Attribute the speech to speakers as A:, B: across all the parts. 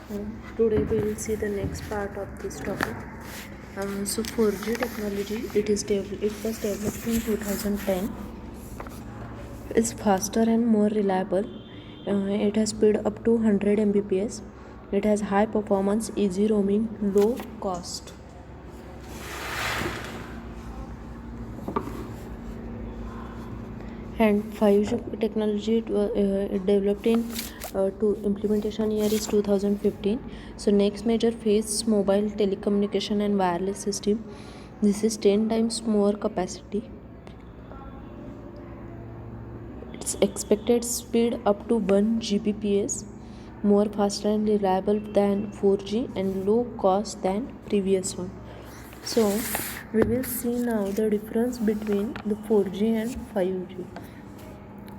A: Today we will see the next part of this topic. So 4G technology, it was developed in 2010. It's faster and more reliable. It has speed up to 100 Mbps. It has high performance, easy roaming, low cost. And 5G technology, it developed in to implementation year is 2015. So next major phase, mobile telecommunication and wireless system. This is 10 times more capacity. Its expected speed up to 1 Gbps, more faster and reliable than 4G and low cost than previous one. So we will see now the difference between the 4G and 5G.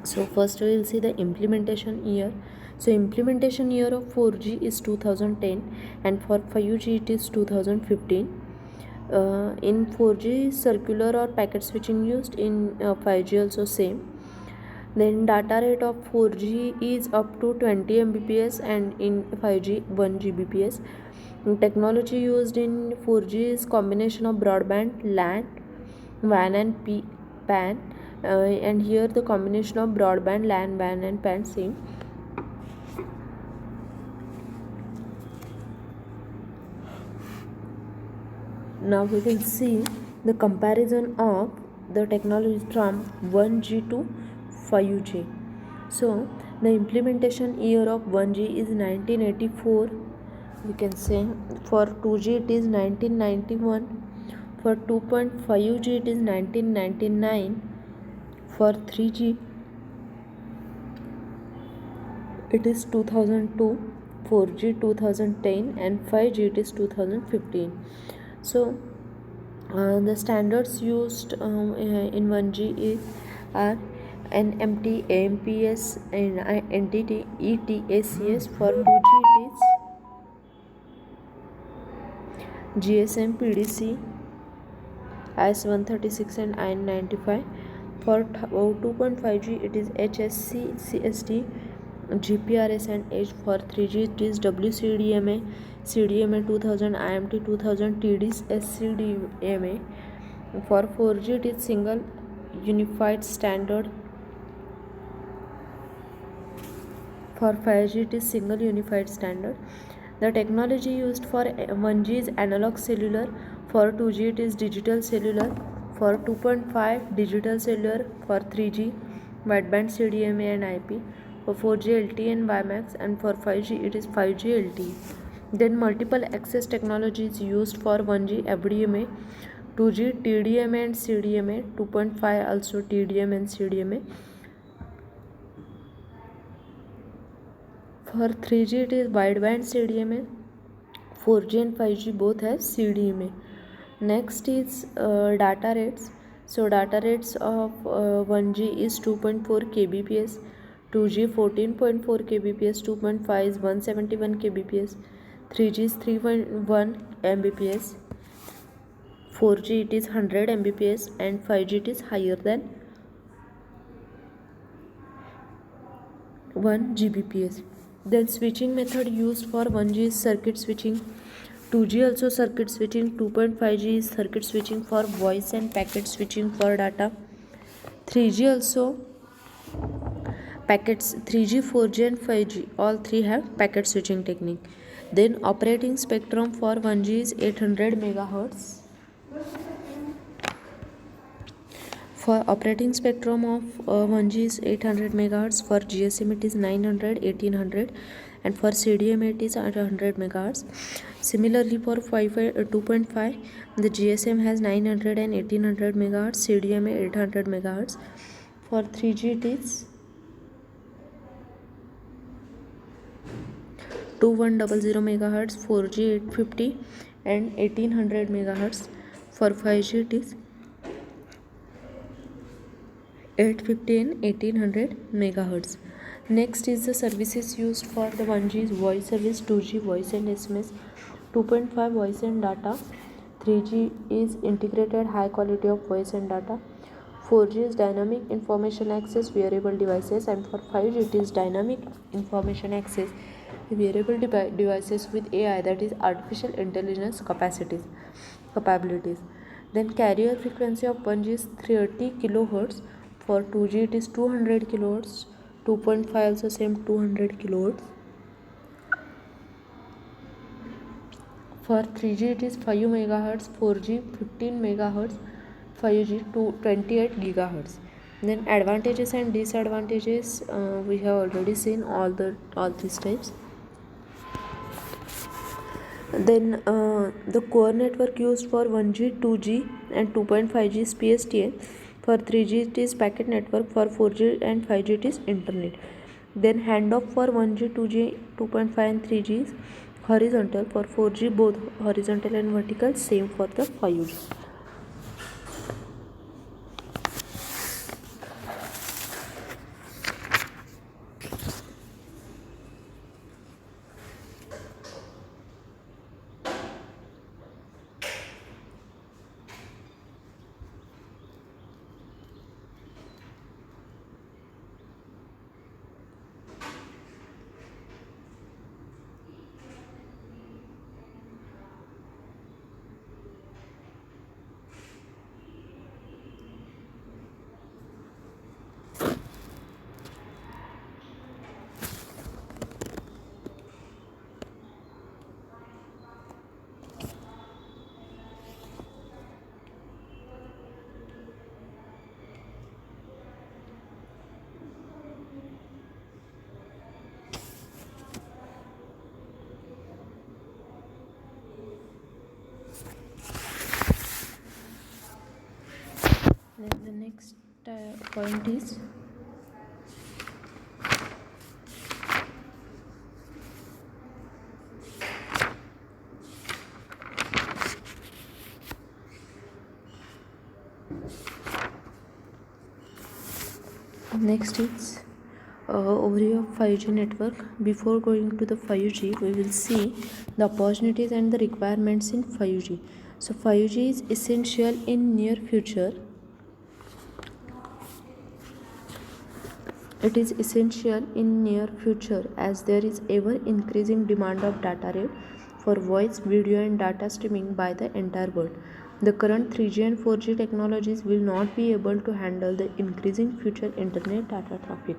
A: So first we will see the implementation year. So implementation year of 4G is 2010 and for 5G it is 2015. In 4G circular or packet switching used, in 5G also same. Then data rate of 4G is up to 20 Mbps and in 5G 1 Gbps. Technology used in 4G is combination of broadband, LAN, WAN and PAN. And here the combination of broadband, LAN, WAN and PAN same. Now we will see the comparison of the technology from 1G to 5G. So the implementation year of 1G is 1984. We can say for 2G it is 1991. For 2.5G it is 1999. For 3G it is 2002, 4G 2010 and 5G it is 2015. So the standards used in 1G are NMT, AMPS and NTT, ETACS. For 2G it is GSM, PDC, IS-136 and IN95. For 2.5G it is HSC, CST, GPRS and H. For 3G it is WCDMA, CDMA 2000, IMT 2000, TDS, SCDMA. For 4G it is single unified standard. For 5G it is single unified standard. The technology used for 1G is analog cellular. For 2G it is digital cellular. For 2.5 digital cellular. For 3G wideband CDMA and IP. For 4G LTE and WiMAX, and for 5G it is 5G LTE. Then multiple access technology is used for 1G FDMA, 2G TDMA and CDMA, 2.5 also TDM and CDMA. For 3G it is wideband CDMA. 4G and 5G both have CDMA. Next is data rates. So data rates of 1G is 2.4 kbps, 2G 14.4 kbps, 2.5 is 171 kbps, 3G is 3.1 mbps, 4G it is 100 mbps and 5G it is higher than 1 gbps. Then switching method used for 1G is circuit switching, 2G also circuit switching, 2.5G is circuit switching for voice and packet switching for data, 3G also packets, 3G, 4G and 5G all three have packet switching technique. Then operating spectrum for 1G is 800 megahertz. For operating spectrum of 1G is 800 megahertz. For GSM it is 900, 1800 and for CDMA it is 100 megahertz. Similarly for 2.5 the GSM has 900 and 1800 megahertz, CDMA 800 megahertz. For 3G it is 2100 megahertz, 4G 850 and 1800 megahertz. For 5G it is 850 and 1800 megahertz. Next is the services used for the 1G is voice service, 2G voice and SMS, 2.5 voice and data, 3G is integrated high quality of voice and data, 4G is dynamic information access wearable devices, and for 5G it is dynamic information access wearable devices with AI, that is artificial intelligence capabilities. Then carrier frequency of 1G is 30 kilohertz. For 2G it is 200 kilohertz. 2.5 also same 200 kilohertz. For 3G it is 5 megahertz, 4G 15 megahertz, 5G to 28 gigahertz. Then advantages and disadvantages, we have already seen all these types. Then the core network used for 1G, 2G and 2.5G is PSTN. For 3G it is packet network. For 4G and 5G it is internet. Then handoff for 1G, 2G, 2.5 and 3G is horizontal. For 4G both horizontal and vertical, same for the 5G. Then the next point is overview of 5G network. Before going to the 5G, we will see the opportunities and the requirements in 5G. So 5G is essential in near future. It is essential in near future as there is ever increasing demand of data rate for voice, video and data streaming by the entire world. The current 3G and 4G technologies will not be able to handle the increasing future internet data traffic.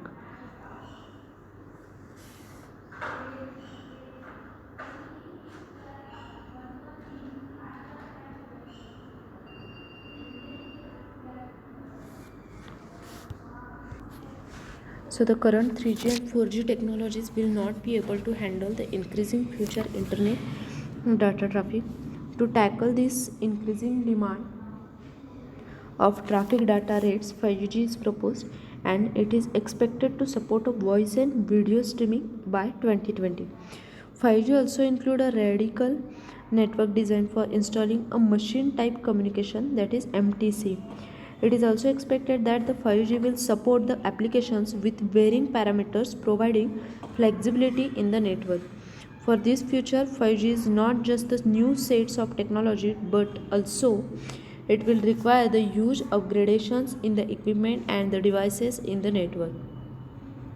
A: So the current 3G and 4G technologies will not be able to handle the increasing future internet data traffic. To tackle this increasing demand of traffic data rates, 5G is proposed and it is expected to support a voice and video streaming by 2020. 5G also include a radical network design for installing a machine type communication, that is MTC. It is also expected that the 5G will support the applications with varying parameters, providing flexibility in the network. For this future, 5G is not just the new sets of technology, but also it will require the huge upgradations in the equipment and the devices in the network.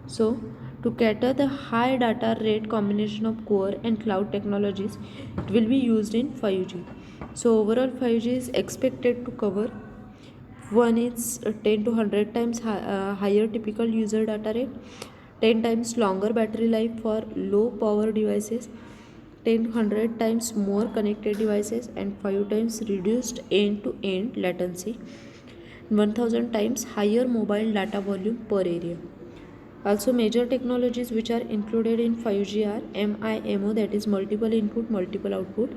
A: So, to cater the high data rate combination of core and cloud technologies, it will be used in 5G. So, overall 5G is expected to cover: one is 10 to 100 times higher typical user data rate, 10 times longer battery life for low power devices, 10 to 100 times more connected devices, and 5 times reduced end to end latency, 1000 times higher mobile data volume per area. Also, major technologies which are included in 5G are MIMO, that is multiple input multiple output,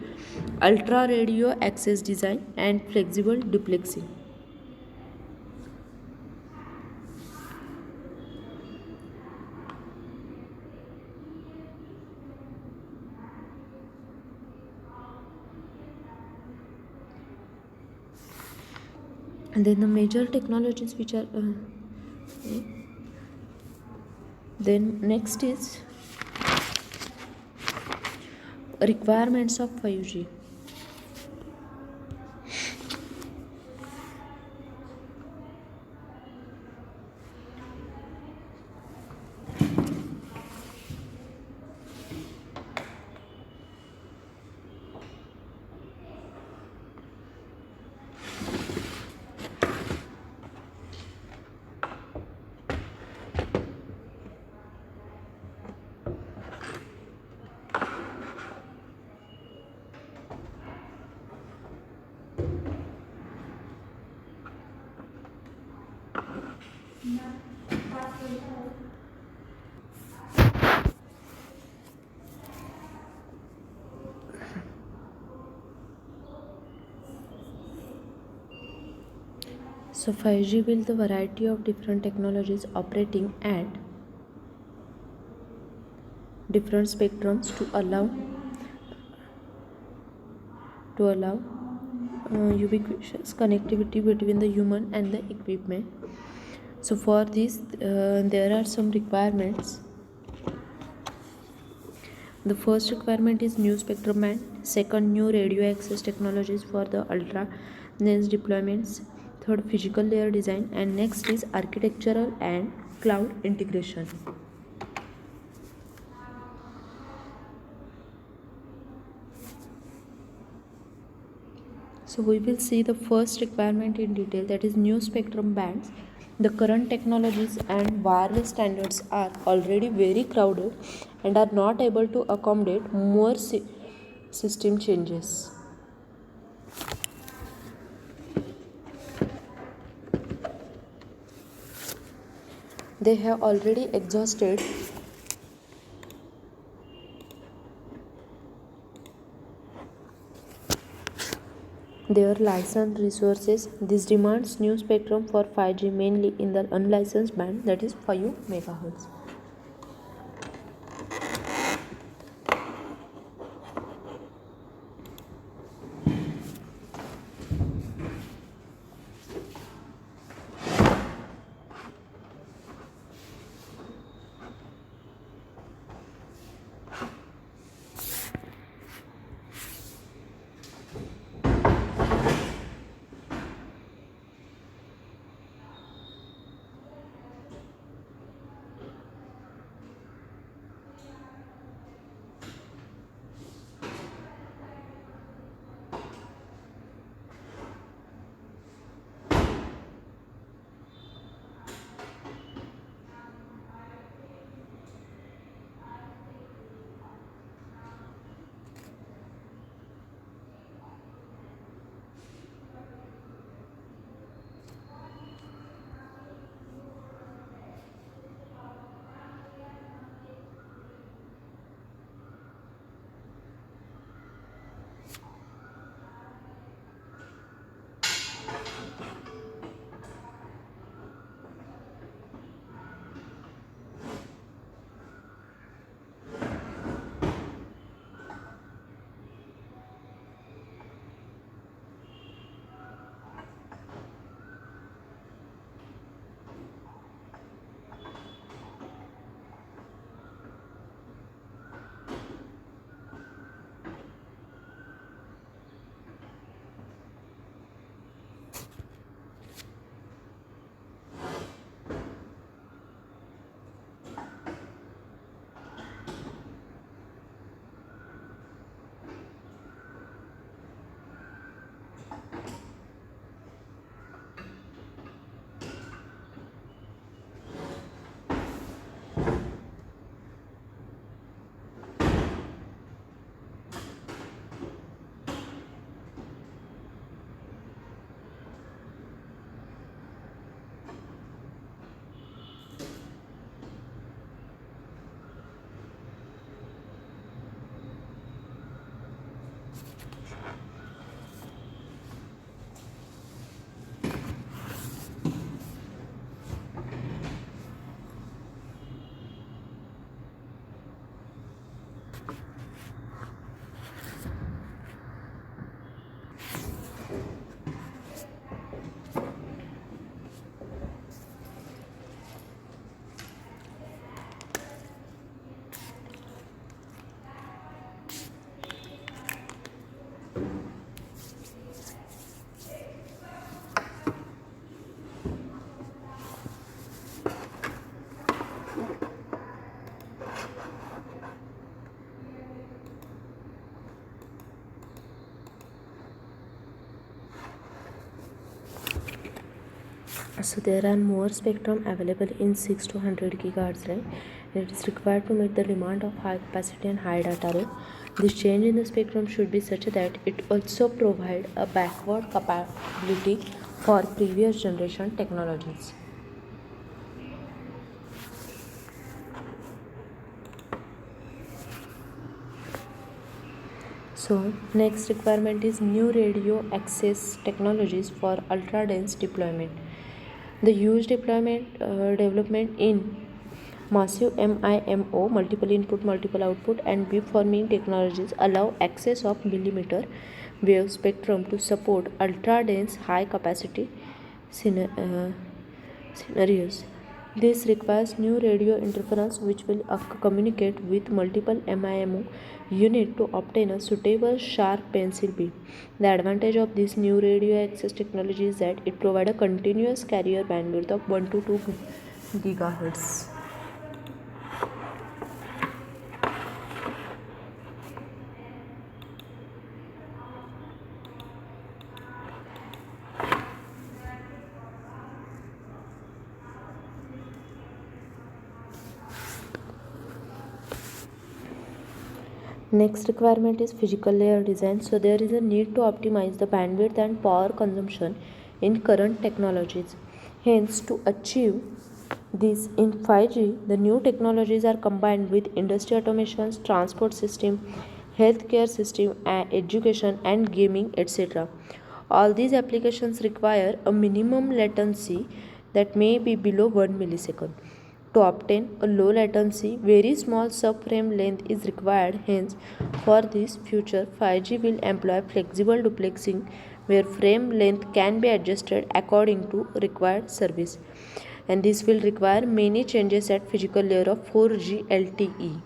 A: ultra radio access design, and flexible duplexing. And then the major technologies which are then next is requirements of 5G. So 5G will the variety of different technologies operating at different spectrums to allow ubiquitous connectivity between the human and the equipment. So for this, there are some requirements. The first requirement is new spectrum band. Second, new radio access technologies for the ultra dense deployments. Third, physical layer design, and next is architectural and cloud integration. So we will see the first requirement in detail, that is new spectrum bands. The current technologies and wireless standards are already very crowded and are not able to accommodate more system changes. They have already exhausted their licensed resources. This demands new spectrum for 5G, mainly in the unlicensed band, that is 5 MHz. So there are more spectrum available in 6 to 100 gigahertz range. It is required to meet the demand of high capacity and high data rate. This change in the spectrum should be such that it also provide a backward compatibility for previous generation technologies. So next requirement is new radio access technologies for ultra dense deployment. The huge development in massive MIMO, multiple input, multiple output, and beamforming technologies allow access of millimeter wave spectrum to support ultra dense, high capacity scenarios. This requires new radio interference which will communicate with multiple MIMO unit to obtain a suitable sharp pencil beam. The advantage of this new radio access technology is that it provides a continuous carrier bandwidth of 1 to 2 gigahertz. Next requirement is physical layer design. So there is a need to optimize the bandwidth and power consumption in current technologies. Hence, to achieve this in 5G, the new technologies are combined with industry automations, transport system, healthcare system, education and gaming, etc. All these applications require a minimum latency that may be below 1 millisecond. To obtain a low latency, very small subframe length is required. Hence, for this future, 5G will employ flexible duplexing where frame length can be adjusted according to required service. And this will require many changes at physical layer of 4G LTE.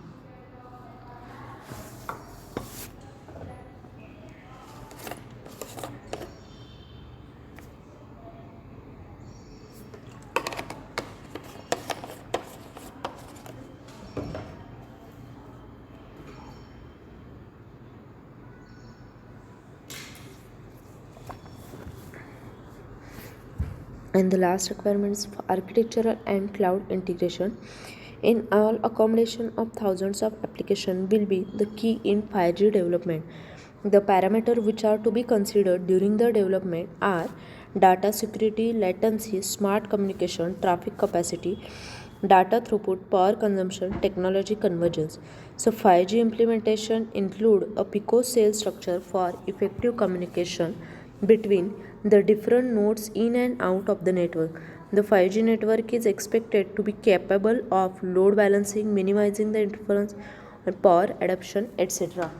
A: And the last requirement is for architectural and cloud integration. In all, accommodation of thousands of applications will be the key in 5G development. The parameters which are to be considered during the development are data security, latency, smart communication, traffic capacity, data throughput, power consumption, technology convergence. So 5G implementation include a picocell structure for effective communication between the different nodes in and out of the network. The 5G network is expected to be capable of load balancing, minimizing the interference and power adaptation, etc.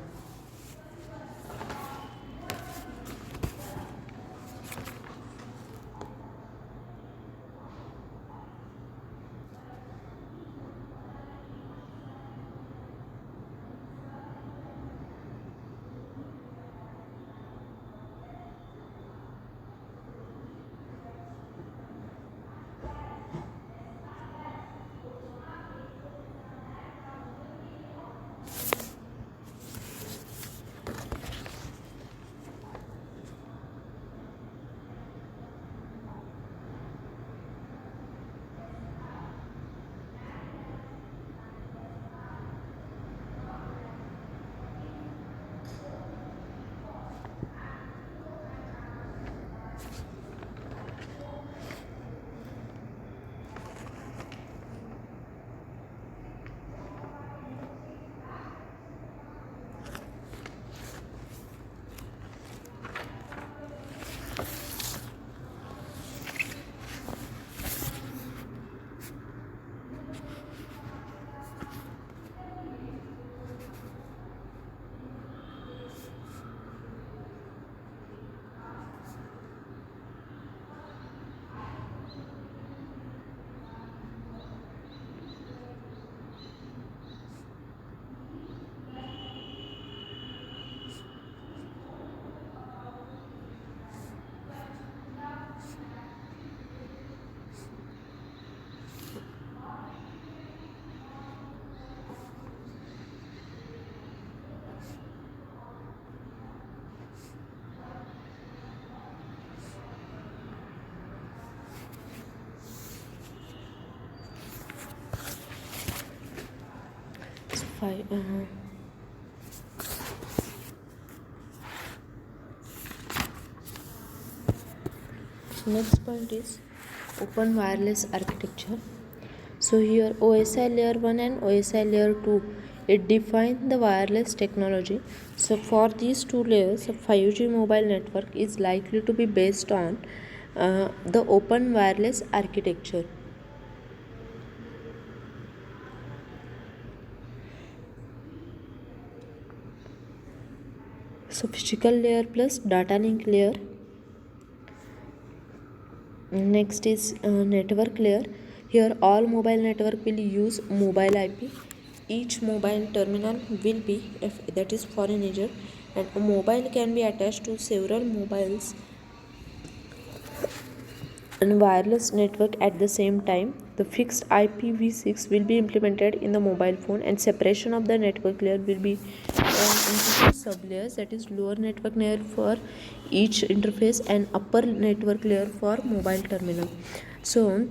A: Five, Next point is open wireless architecture. So here OSI layer 1 and OSI layer 2, it defines the wireless technology. So for these two layers, a 5G mobile network is likely to be based on the open wireless architecture. So physical layer plus data link layer. Next is network layer. Here all mobile network will use mobile IP. Each mobile terminal will be that is foreign agent, and a mobile can be attached to several mobiles and wireless network at the same time. The fixed IPv6 will be implemented in the mobile phone, and separation of the network layer will be into two sublayers, that is lower network layer for each interface and upper network layer for mobile terminal. So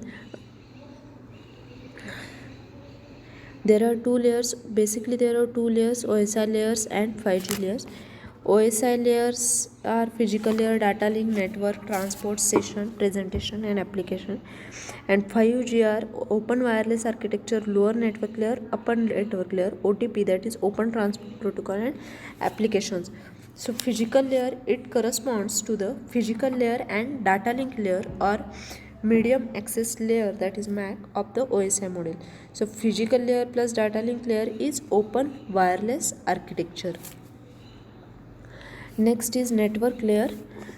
A: there are two layers, basically there are two layers, OSI layers and 5G layers. OSI layers are physical layer, data link, network, transport, session, presentation and application. And 5G are open wireless architecture, lower network layer, upper network layer, OTP, that is open transport protocol and applications. So physical layer, it corresponds to the physical layer and data link layer or medium access layer, that is MAC, of the OSI model. So physical layer plus data link layer is open wireless architecture. Next is network layer.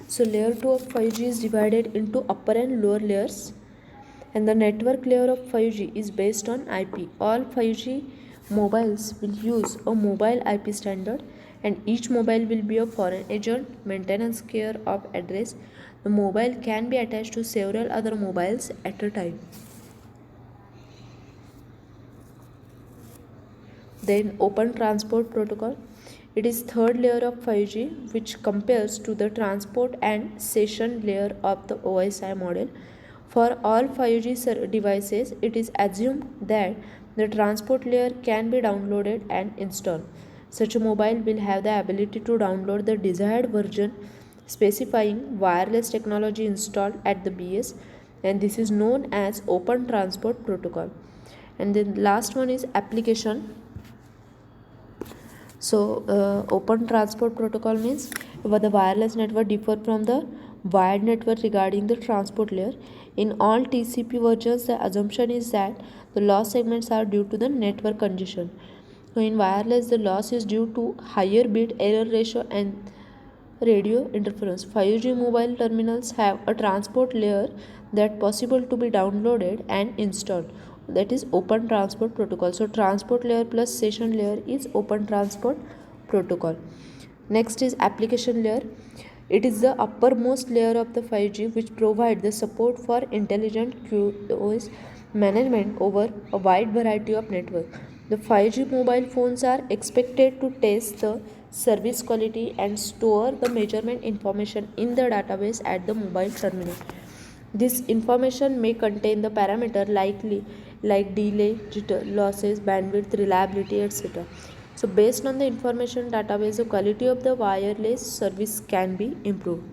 A: So layer 2 of 5G is divided into upper and lower layers, and the network layer of 5G is based on IP. All 5G mobiles will use a mobile IP standard, and each mobile will be a foreign agent, maintenance care of address. The mobile can be attached to several other mobiles at a time. Then open transport protocol. It is third layer of 5G which compares to the transport and session layer of the OSI model. For all 5G devices, it is assumed that the transport layer can be downloaded and installed. Such a mobile will have the ability to download the desired version specifying wireless technology installed at the BS, and this is known as open transport protocol. And then last one is application. So open transport protocol means the wireless network differ from the wired network regarding the transport layer. In all TCP versions, the assumption is that the loss segments are due to the network congestion. So in wireless, the loss is due to higher bit error ratio and radio interference. 5G mobile terminals have a transport layer that possible to be downloaded and installed, that is open transport protocol. So transport layer plus session layer is open transport protocol. Next is application layer. It is the uppermost layer of the 5G which provide the support for intelligent QoS management over a wide variety of networks. The 5G mobile phones are expected to test the service quality and store the measurement information in the database at the mobile terminal. This information may contain the parameter like delay, jitter, losses, bandwidth, reliability, etc. So based on the information database, the quality of the wireless service can be improved.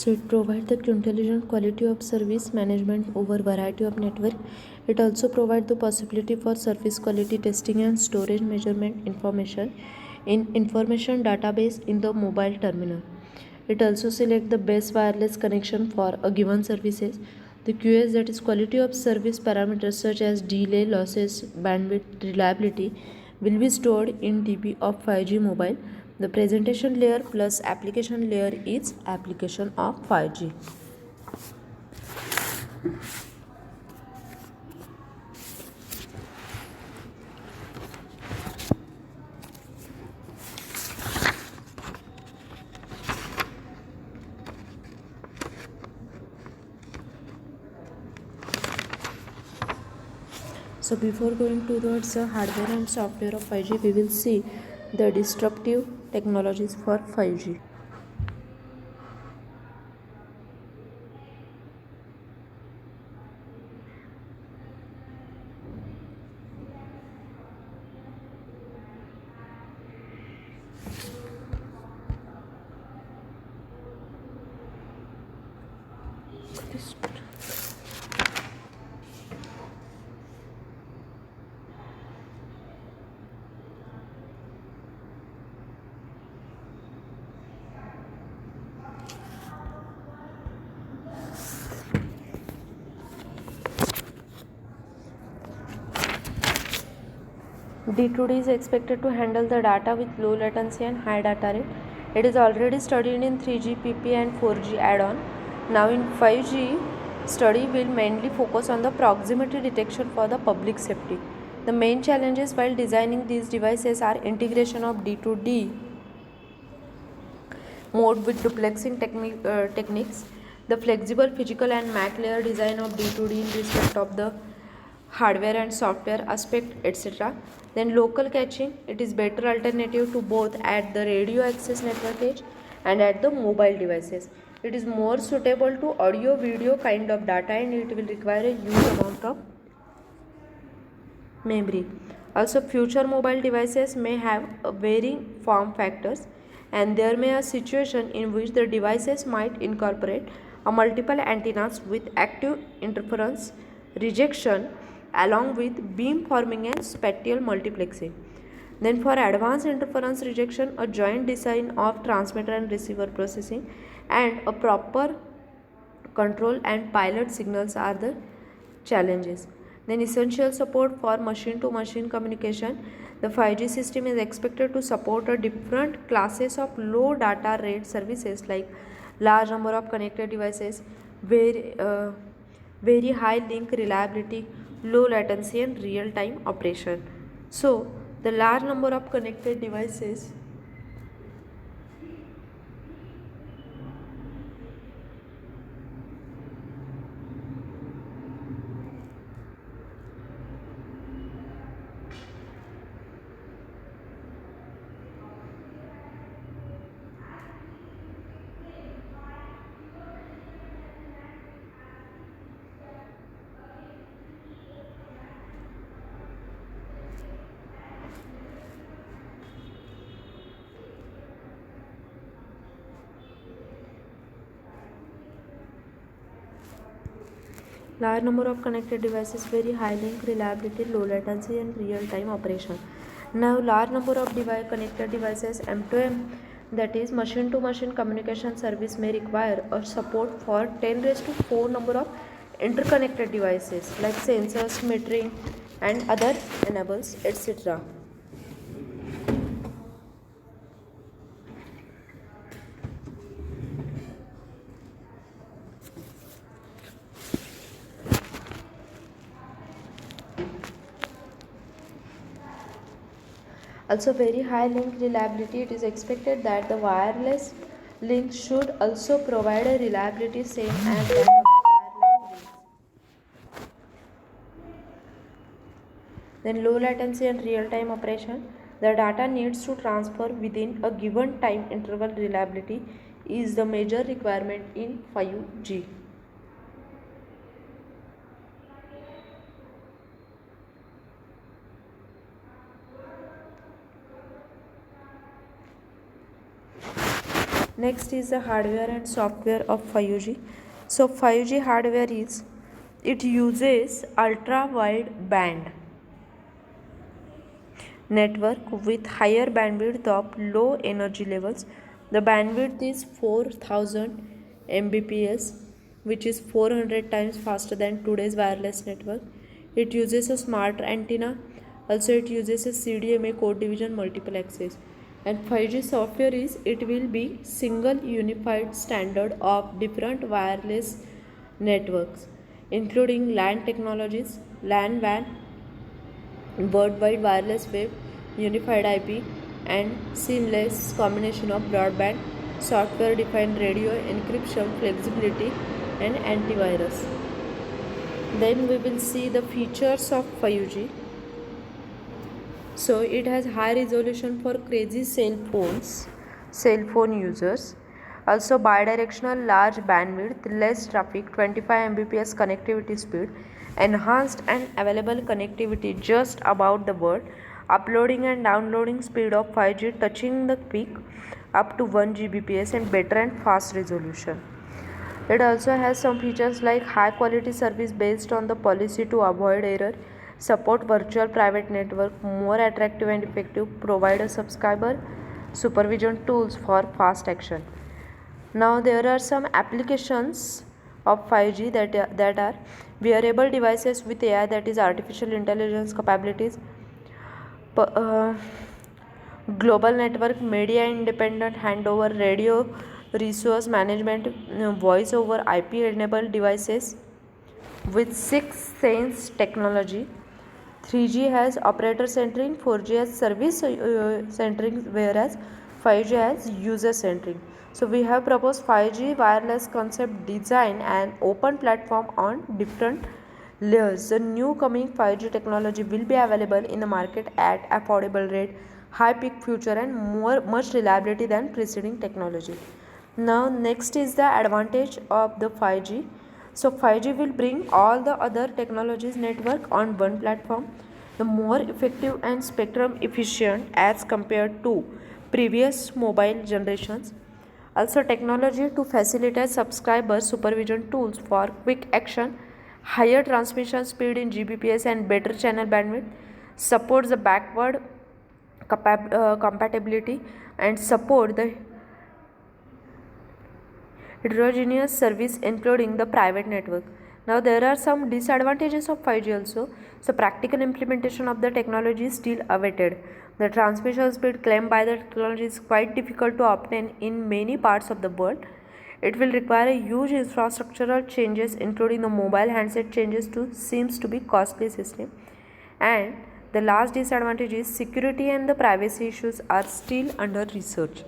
A: So it provides the intelligent quality of service management over variety of network. It also provides the possibility for service quality testing and storage measurement information in information database in the mobile terminal. It also select the best wireless connection for a given services. The QS, that is quality of service parameters such as delay, losses, bandwidth, reliability, will be stored in DB of 5G mobile. The presentation layer plus application layer is application of 5G. So before going towards the hardware and software of 5G, we will see the disruptive technologies for 5G. D2D is expected to handle the data with low latency and high data rate. It is already studied in 3GPP and 4G add-on. Now in 5G, study will mainly focus on the proximity detection for the public safety. The main challenges while designing these devices are integration of D2D mode with duplexing techniques, the flexible physical and MAC layer design of D2D in respect of the hardware and software aspect, etc. Then local caching, it is better alternative to both at the radio access network edge and at the mobile devices. It is more suitable to audio video kind of data and it will require a huge amount of memory. Also, future mobile devices may have varying form factors, and there may a situation in which the devices might incorporate a multiple antennas with active interference rejection along with beam forming and spatial multiplexing. Then for advanced interference rejection, a joint design of transmitter and receiver processing and a proper control and pilot signals are the challenges. Then essential support for machine to machine communication. The 5G system is expected to support a different classes of low data rate services like large number of connected devices, very high link reliability, low latency and real time operation. So the large number of connected devices large number of connected devices, very high link reliability, low latency and real time operation. Now large number of connected devices M2M, that is machine to machine communication service, may require a support for 10 raised to 4 number of interconnected devices like sensors, metering and other enables, etc. Also very high link reliability, it is expected that the wireless link should also provide a reliability same as that of the wireline links. Then low latency and real time operation, the data needs to transfer within a given time interval. Reliability is the major requirement in 5G. Next is the hardware and software of 5G. So 5G hardware is, it uses ultra wide band network with higher bandwidth of low energy levels. The bandwidth is 4000 Mbps, which is 400 times faster than today's wireless network. It uses a smart antenna. Also, it uses a CDMA code division multiple access. And 5G software is, it will be single unified standard of different wireless networks, including LAN technologies, LAN WAN, worldwide wireless web, unified IP, and seamless combination of broadband, software defined radio, encryption, flexibility, and antivirus. Then we will see the features of 5G. So it has high resolution for crazy cell phone users. Also bidirectional large bandwidth, less traffic, 25 Mbps connectivity speed, enhanced and available connectivity just about the world. Uploading and downloading speed of 5G touching the peak up to 1 Gbps and better and fast resolution. It also has some features like high quality service based on the policy to avoid error, support virtual private network, more attractive and effective, provide a subscriber supervision tools for fast action. Now there are some applications of 5G that are wearable devices with AI, that is artificial intelligence capabilities, uh, global network, media independent handover, radio resource management, voice over IP enabled devices with 6 sense technology. 3G has operator centering, 4G has service centering, whereas 5G has user centering. So we have proposed 5G wireless concept design and open platform on different layers. The new coming 5G technology will be available in the market at affordable rate, high peak future, and much reliability than preceding technology. Now next is the advantage of the 5G. So 5G will bring all the other technologies network on one platform, the more effective and spectrum efficient as compared to previous mobile generations. Also technology to facilitate subscriber supervision tools for quick action, higher transmission speed in Gbps and better channel bandwidth, supports the backward compatibility, and support the heterogeneous service including the private network. Now there are some disadvantages of 5G also. So practical implementation of the technology is still awaited. The transmission speed claimed by the technology is quite difficult to obtain in many parts of the world. It will require a huge infrastructural changes including the mobile handset changes to seems to be costly system. And the last disadvantage is security and the privacy issues are still under research.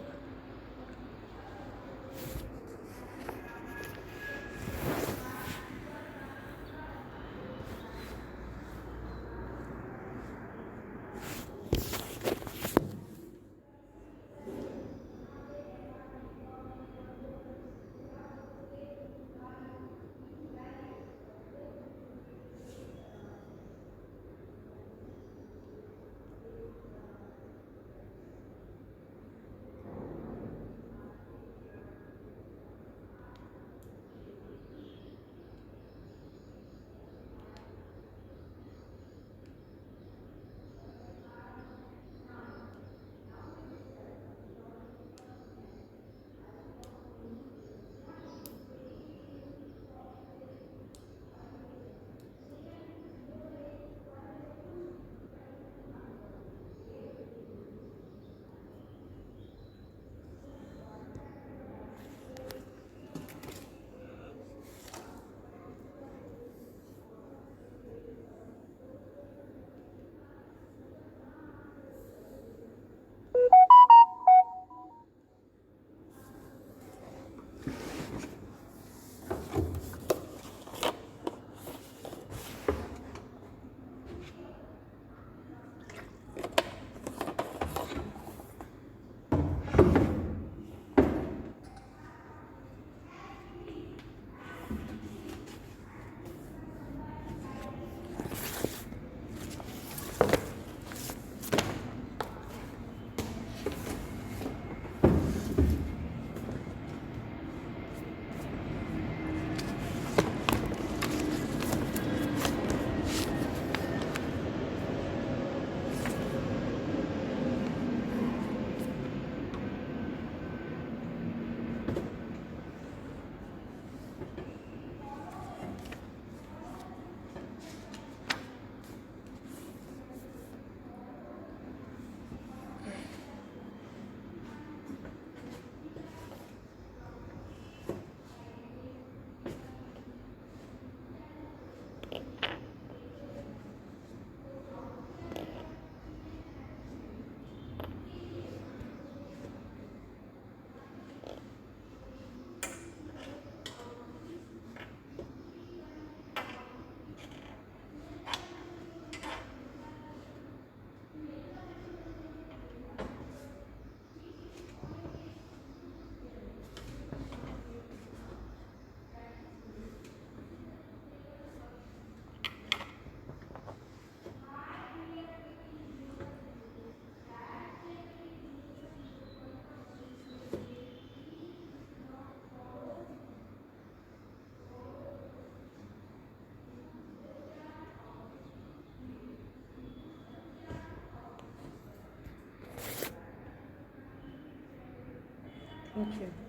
B: Okay.